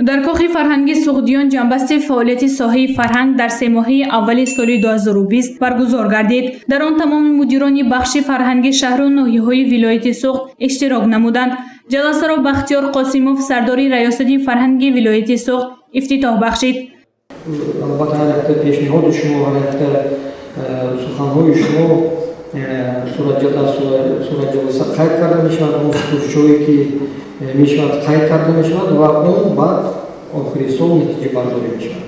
дар Коғи фарҳангӣ Суғдиён ҷанбасти фаъолияти соҳаи фарҳанг дар се моҳаи аввали соли 2020 баргузор гардид. Дар он тамоми мудирони бахши фарҳанги шаҳру ноҳияҳои вилояти Суғд иштирок намуданд. ҷаласаро Бахтиёр Қосимов, сардори раёсати фарҳанги вилояти Суғд, ифтитоҳ бахшид. албатта ҳар пешниҳоди шумо, ҳар суханҳои шумо суратҷолиса қайд карда мешавад, он хушӯе ки мешавад қайд карда мешавад ва он баъд охири сол натиҷабардорӣ мешавад.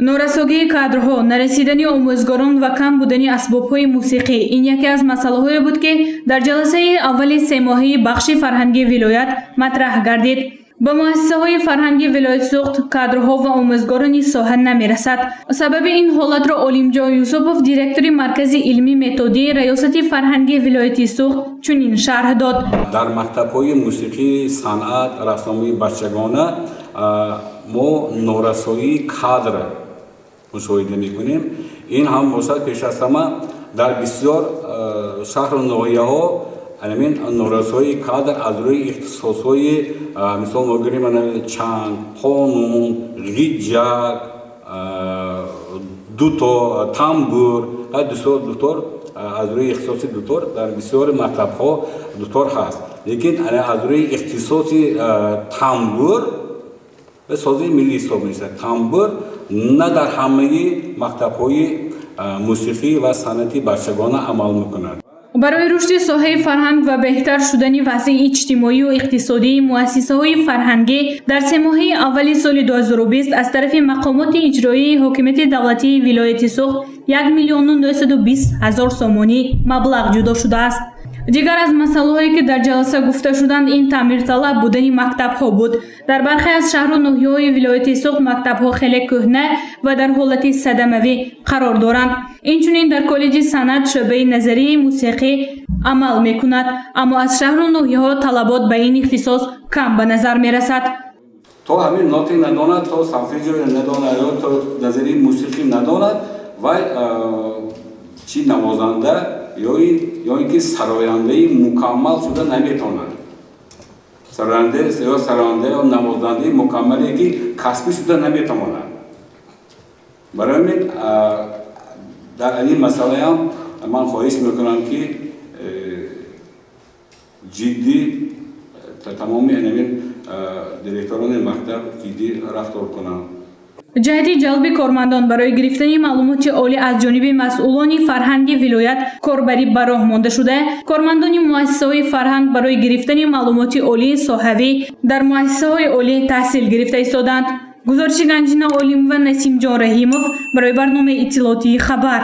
норасогии кадрҳо, нарасидани омӯзгорон ва кам будани асбобҳои мусиқӣ ин яке аз масъалаҳое буд, ки дар ҷаласаи аввали семоҳаи бахши фарҳанги вилоят матраҳ гардид. ба муассисаҳои фарҳанги вилояти Суғд кадрҳо ва омӯзгорони соҳа намерасад. Сабаби ин ҳолатро Олимҷон Юсупов, директори маркази илмӣ методии раёсати фарҳанги вилояти Суғд, чунин шарҳ дод. дар мактабҳои мусиқӣ, санъат, рассомии бачагона мо норасоии кадр мушоҳида мекунем. ин ҳам бошад пеш аз ҳама дар бисёр шаҳру ноҳияҳо норасоии кадр аз рӯи ихтисосҳои мисол мо гирем чанг, қонун, ғиҷак, тамбур, дутор аз рӯи ихтисоси дутор дар бисёри мактабҳо дутор ҳаст. лекин аз рӯи ихтисоси тамбур созии миллӣ ҳисоб мешавад. Тамбур на дар ҳамаи мактабҳои мусиқӣ ва санъати бачагона амал мекунад. барои рушди соҳаи фарҳанг ва беҳтар шудани вазъи иҷтимоию иқтисодии муассисаҳои фарҳангӣ дар се моҳаи аввали соли 2020 аз тарафи мақомоти иҷроии ҳокимияти давлатии вилояти Суғд 1 миллиону 920 ҳазор сомонӣ маблағ ҷудо шудааст. дигар аз масъалаҳое ки дар ҷаласа гуфта шуданд ин таъмирталаб будани мактабҳо буд. дар бархе аз шаҳру ноҳияҳои вилояти Суғд мактабҳо хеле кӯҳна ва дар ҳолати садамавӣ қарор доранд. инчунин дар коллеҷи санъат шӯъбаи назарии мусиқӣ амал мекунад, аммо аз шаҳру ноҳияҳо талабот ба ин ихтисос кам ба назар мерасад. то ҳамин ноти надонад, то солфеҷио надонад, ё то назарии мусиқӣ надонад, вай чӣ навозанда ё ин ки сарояндаи мукаммал шуда наметавонад. Сароянда ё навозандаи мукаммале ки касбӣ шуда наметавонад. барои ҳамин дар ин масъалаам ман хоҳиш мекунам ки ҷиддӣ тамоми директорони мактаб ҷиддӣ рафтор кунанд. ҷаҳди ҷалби кормандон барои гирифтани маълумоти олӣ аз ҷониби масъулони фарҳанги вилоят корбарӣ ба роҳ монда шуда, кормандони муассисаҳои фарҳанг барои гирифтани маълумоти олии соҳавӣ дар муассисаҳои олӣ таҳсил гирифта истоданд. гузориши Ганҷина Олимова, Насимҷон Раҳимов барои барномаи иттилоотии Хабар.